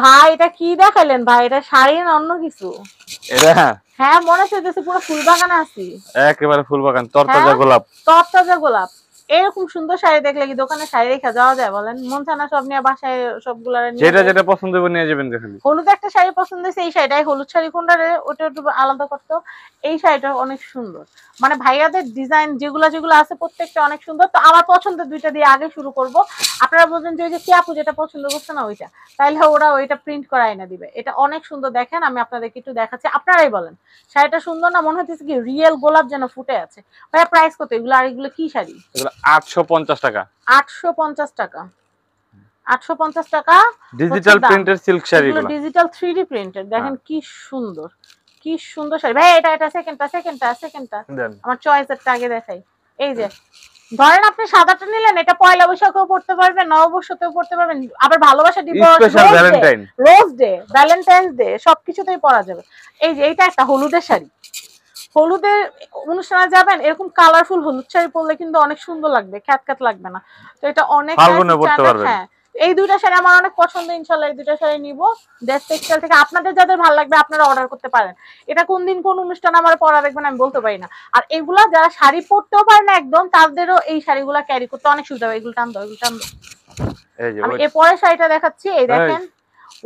ভাই এটা কি দেখাইলেন ভাই? এটা শাড়ি না অন্য কিছু? এটা হ্যাঁ মনে হচ্ছে পুরো ফুল বাগানে আছি। একেবারে ফুল বাগান, হ্যাঁ তরতাজা গোলাপ। তরতাজা গোলাপ। এরকম সুন্দর শাড়ি দেখলে কি দোকানে শাড়ি রেখে যাওয়া যায় বলেন? মন চায় না সব নিয়ে বাসায় সবগুলা নিয়ে যেটা যাই? যেটা পছন্দ হবে নিয়ে যাবেন দেখেন। হলুদ একটা শাড়ি পছন্দ হয়েছে, এই শাড়িটাই। হলুদ শাড়ি কোনটা রে? ওটা একটু আলাদা করতো। এই শাড়িটা অনেক সুন্দর। মানে ভাইয়াদের ডিজাইন যেগুলো যেগুলো আছে প্রত্যেকটা অনেক সুন্দর। তো আমার পছন্দের দুইটা দিয়ে আগে শুরু করব। আপনারা বলছেন যে ওই যে কি আপু যেটা পছন্দ করছে না ওইটা, তাইলে ওরা ওইটা প্রিন্ট করা এনে দিবে। এটা অনেক সুন্দর, দেখেন আমি আপনাদেরকে একটু দেখাচ্ছি, আপনারাই বলেন শাড়িটা সুন্দর না? মনে হচ্ছে কি রিয়েল গোলাপ যেন ফুটে আছে। ভাইয়া প্রাইস কত এগুলো? আর এগুলো কি শাড়ি? এগুলো 850 টাকা। 850 টাকা। 850 টাকা হচ্ছে ডিজিটাল দাম। প্রিন্টের সিল্ক এগুলো শাড়িগুলো। Digital 3D printed. হ্যাঁ দেখেন কি সুন্দর, কি সুন্দর শাড়ি। ভাই এটা সেকেন্ডটা দেন। আমার চয়েসেরটা আগে দেখাই। এই যে ধরেন আপনি সাদাটা নিলেন, এটা পয়লা বৈশাখেও পড়তে পারবেন, নববর্ষতেও পড়তে পারবেন, আবার ভালোবাসা দিবস, special Valentine. Rose day, Valentine's day সবকিছুতেই পরা যাবে। এই যে এইটা একটা হলুদের শাড়ি। হলুদের অনুষ্ঠানে যাবেন, এরকম কালারফুল হলুদ শাড়ি পরলে কিন্তু অনেক সুন্দর লাগবে, খ্যাত লাগবে না। তো এটা অনেক ফাল্গুনে পড়তে পারবেন। হ্যাঁ এই দুইটা শাড়ি আমার অনেক পছন্দ। ইনশাল্লাহ এই দুইটা শাড়ি নিব দেশ টেক্সটাইল থেকে। আপনাদের যাদের ভালো লাগবে আপনারা অর্ডার করতে পারেন। এটা কোন দিন কোন অনুষ্ঠান আমার পরা দেখবেন আমি বলতে পারি না। আর এগুলা যারা শাড়ি পরতেও পারে না একদম, তাদেরও এই শাড়িগুলা ক্যারি করতে অনেক সুবিধা হবে। এগুলো টান দাও, এগুলো টান দাও। এই যে আমি এরপরে শাড়িটা দেখাচ্ছি। এই দেখেন,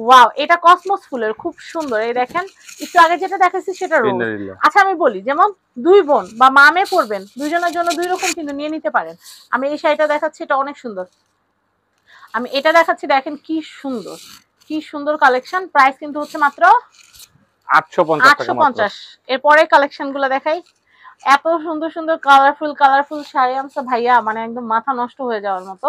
ওয়াও, এটা কসমস ফুলের, খুব সুন্দর। এই দেখেন, একটু আগে যেটা দেখাচ্ছি সেটা রোজ। আচ্ছা আমি বলি, যেমন দুই বোন বা মামে পরবেন, দুইজনের জন্য দুই রকম কিন্তু নিয়ে নিতে পারেন। আমি এই শাড়িটা দেখাচ্ছি, এটা অনেক সুন্দর। আমি এটা দেখাচ্ছি, দেখেন কি সুন্দর, কি সুন্দর কালেকশন। প্রাইস কিন্তু হচ্ছে মাত্র 850। এরপরে কালেকশন গুলো দেখাই। এত সুন্দর সুন্দর কালারফুল শাড়ি আনছে ভাইয়া, মানে একদম মাথা নষ্ট হয়ে যাওয়ার মতো।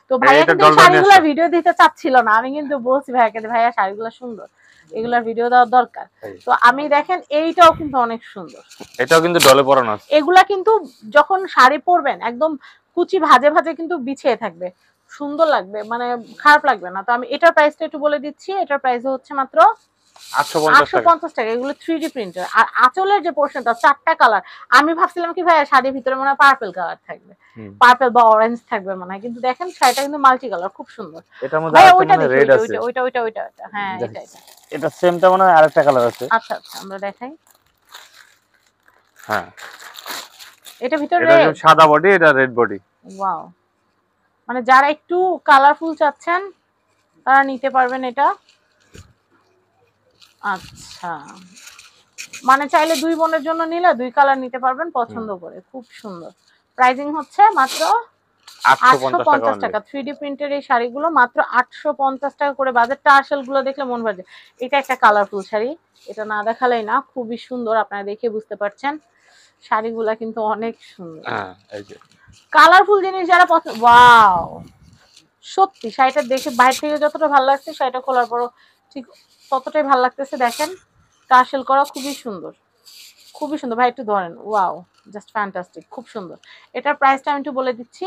তো ভাইয়া কিন্তু এই শাড়িগুলোর ভিডিও দিতে চাচ্ছিল না, আমি কিন্তু বলছি ভাইয়াকে ভাইয়া শাড়িগুলো সুন্দর, এগুলার ভিডিও দেওয়ার দরকার। তো আমি দেখেন এইটাও কিন্তু অনেক সুন্দর, এটাও কিন্তু ডলে পরানো আছে। এগুলা কিন্তু যখন শাড়ি পরবেন একদম কুচি ভাজে ভাজে কিন্তু বিছিয়ে থাকবে, সুন্দর লাগবে, মানে খারাপ লাগবে না। তো আমি এটার প্রাইসটা একটু বলে দিচ্ছি। এটার প্রাইস হচ্ছে মাত্র 850 টাকা। এগুলো 3D প্রিন্টার। আর আঁচলের যে পোর্শনটা, 4টা কালার। আমি ভাবছিলাম কি ভাই শাড়ির ভিতরে মনে হয় পার্পল কালার থাকবে, পার্পল বা অরেঞ্জ থাকবে মনে হয়, কিন্তু দেখেন শাড়িটা কিন্তু মাল্টি কালার, খুব সুন্দর। এটার মধ্যে ভাই আরেকটা ওইটা মনে দেখি, রেড আছে। ওইটা হ্যাঁ এটা। এটা সেমটা মনে হয় আরেকটা কালার আছে। আচ্ছা আমরা দেখাই। হ্যাঁ এটা ভিতরে এটা সাদা বডি, এটা রেড বডি। ওয়াও, মানে যারা একটু কালারফুল চাচ্ছেন তারা নিতে পারবেন এটা। আচ্ছা, মানে চাইলে দুই বোনের জন্য নিলে দুই কালার নিতে পারবেন পছন্দ করে, খুব সুন্দর। প্রাইসিং হচ্ছে মাত্র 850 টাকা। 3D প্রিন্টের এই শাড়িগুলো মাত্র 850 টাকা করে। বাজেটটা আসল গুলো দেখলে মন ভরে যায়। এটা একটা কালারফুল শাড়ি, এটা না দেখালেই না, খুবই সুন্দর, আপনারা দেখে বুঝতে পারছেন। শাড়িগুলা কিন্তু অনেক সুন্দর। হ্যাঁ এই যে কালারফুল জিনিস যারা পছন্দ, ওয়াও, সত্যি শাড়িটা দেখে বাইরে থেকে যতটা ভালো লাগছে শাড়িটা খোলার পরও ঠিক ততটাই ভালো লাগতেছে। দেখেন টার্সেল করা, খুবই সুন্দর, খুবই সুন্দর। ভাই একটু ধরেন, ওয়াও, জাস্ট ফ্যান্টাস্টিক, খুব সুন্দর। এটার প্রাইসটা আমি একটু বলে দিচ্ছি,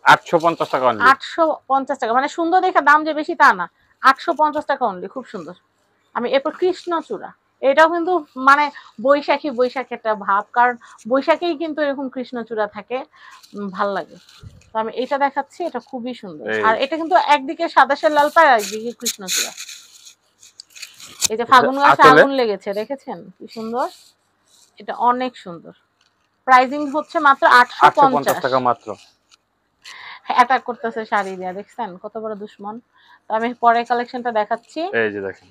850 টাকা অনলি। 850 টাকা। মানে সুন্দর দেখে দাম যে বেশি তা না, 850 টাকা অনলি, খুব সুন্দর। আমি এরপর কৃষ্ণচূড়া, এটাও কিন্তু মানে বৈশাখী একটা ভাব, কারণ বৈশাখেই কিন্তু এরকম কৃষ্ণচূড়া থাকে, ভাল লাগে। তো আমি এটা দেখাচ্ছি, এটা খুবই সুন্দর। আর এটা কিন্তু একদিকে সাদা লাল পাড়, একদিকে কৃষ্ণচূড়া। এই যে ফাগুন মাসে আগুন লেগেছে, দেখেছেন কি সুন্দর, এটা অনেক সুন্দর। প্রাইসিং হচ্ছে মাত্র 850 টাকা মাত্র। অ্যাটাক করতেছে শাড়ি দিয়া, দেখছেন কত বড় দুশমন। তো আমি পরের কালেকশনটা দেখাচ্ছি। এই যে দেখেন,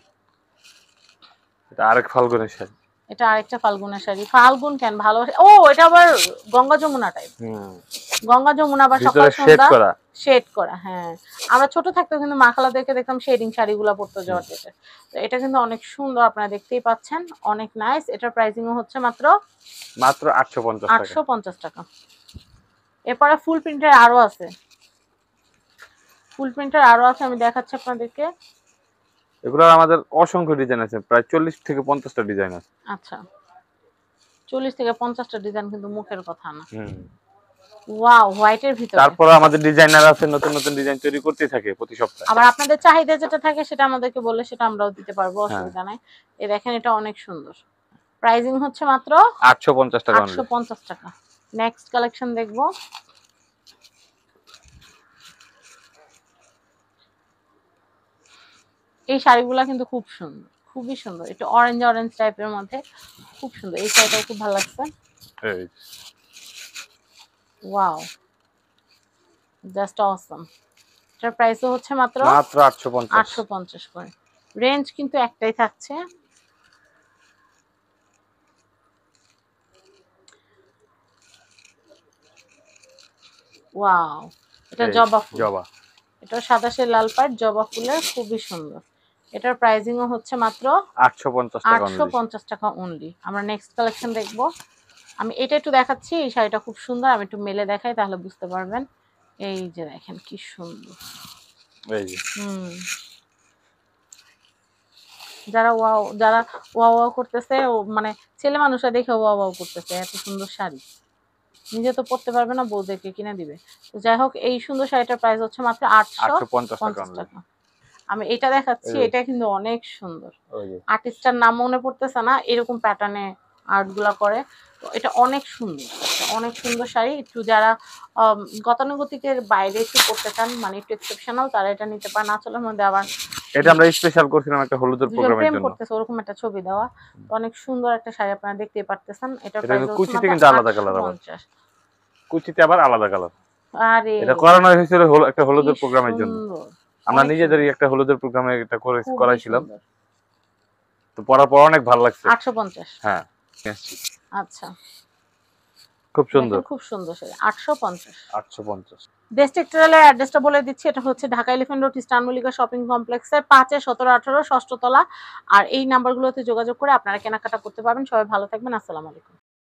এটা আরেক ফাল্গুনের শাড়ি। এটা আরেকটা ফাল্গুনের শাড়ি। ফাল্গুন কেন ভালোবাসে, ও এটা আবার গঙ্গা যমুনা টাইপ। গঙ্গা যমুনা বা সকাল সন্ধ্যা শেড করা। হ্যাঁ, আমরা ছোট থাকতে কিন্তু মা খালাদেরকে দেখতাম শেডিং শাড়িগুলো পরতে জর্জেটের। তো এটা কিন্তু অনেক সুন্দর, আপনারা দেখতেই পাচ্ছেন, অনেক নাইস। এটার প্রাইসিং হচ্ছে মাত্র 850 টাকা। এরপরে ফুল প্রিন্টের আরো আছে, আমি দেখাচ্ছি আপনাদেরকে। এগুলো আমাদের অসংখ্য ডিজাইন আছে, প্রায় 40 থেকে 50টা ডিজাইন আছে। আচ্ছা, 40 থেকে 50টা ডিজাইন কিন্তু মুখের কথা না। ওয়াও, হোয়াইটের ভিতরে। তারপর আমাদের ডিজাইনার আছে, নতুন নতুন ডিজাইন তৈরি করতেই থাকে প্রতি সপ্তাহে। আবার আপনাদের চাহিদা যেটা থাকে সেটা আমাদেরকে বললে সেটা আমরাও দিতে পারবো, অসুবিধা নাই। এই দেখেন, এটা অনেক সুন্দর। প্রাইসিং হচ্ছে মাত্র 850 টাকা। 850 টাকা। নেক্সট কালেকশন দেখবো। এই শাড়িগুলো কিন্তু খুব সুন্দর, খুবই সুন্দর, একটু অরেঞ্জ অরেঞ্জ টাইপের মধ্যে, খুব সুন্দর। এই শাড়িটাও খুব ভালো লাগছে। এই ওয়াও, জাস্ট অসম। এটার প্রাইসও হচ্ছে মাত্র মাত্র 850। 850 করে। রেঞ্জ কিন্তু একটাই থাকছে। ওয়াও, এটা এই জবা ফুল। জবা, এটা সাদা সে লাল পাড় জবা ফুলের, খুবই সুন্দর। এটার প্রাইসিংও হচ্ছে মাত্র 850 টাকা অনলি। 850 টাকা অনলি। আমরা নেক্সট কালেকশন দেখবো। আমি এটা একটু দেখাচ্ছি, এই শাড়িটা খুব সুন্দর, আমি একটু মেলে দেখাই তাহলে বুঝতে পারবেন। এই যে দেখেন কি সুন্দর। এই যে যারা ওয়াও ওয়াও করতেছে, মানে ছেলে মানুষরা দেখে ওয়াও ওয়াও করতেছে, এত সুন্দর শাড়ি। নিজে তো পড়তে পারবে না, বউদেরকে কিনে দিবে। তো যাই হোক, এই সুন্দর শাড়িটার প্রাইস হচ্ছে মাত্র 850 টাকা। আমি এটা দেখাচ্ছি, এটা কিন্তু অনেক সুন্দর। আর্টিস্টার নাম মনে পড়তেছে না, এরকম প্যাটার্নে আর্ট গুলা করে। তো এটা অনেক সুন্দর, অনেক সুন্দর শাড়ি। একটু যারা গতানুগতিকের বাইরে একটু পড়তে চান, মানে একটু এক্সেপশনাল, তারা এটা নিতে পারেন। আঁচলের মধ্যে আবার এটা আমরা স্পেশাল করছিলাম একটা হলুদের প্রোগ্রামের প্রেম জন্য। করতেছে ওরকম একটা ছবি দেওয়া। তো অনেক সুন্দর একটা শাড়ি, আপনারা দেখতেই পারতেছেন। এটার এটা প্রাইস কিন্তু হচ্ছে কুচিতে মাত্র কিন্তু আলাদা কালার, আবার 850। কুচিতে আবার আলাদা কালার। আরে এটা করানো হয়েছিল একটা হলুদের কি প্রোগ্রামের জন্য। সুন্দর, আমরা অনেক নিজেদেরই সুন্দর, একটা হলুদের প্রোগ্রামে এটা খুবই করাইছিলাম। সুন্দর। তো পরার পর অনেক ভালো লাগছে। 850। হ্যাঁ, আচ্ছা, খুব সুন্দর। দেখেন খুব সুন্দর শাড়ি, 850। 850। বেস্ট টেক্সটাইলের অ্যাড্রেসটা বলে দিচ্ছি। এটা হচ্ছে Dhaka elephant road, eastern Mallika shopping কমপ্লেক্সের 5 17 18 ষষ্ঠ তলা। আর এই নাম্বারগুলোতে যোগাযোগ করে আপনারা কেনাকাটা করতে পারবেন। সবাই ভালো থাকবেন, আসসালামু আলাইকুম।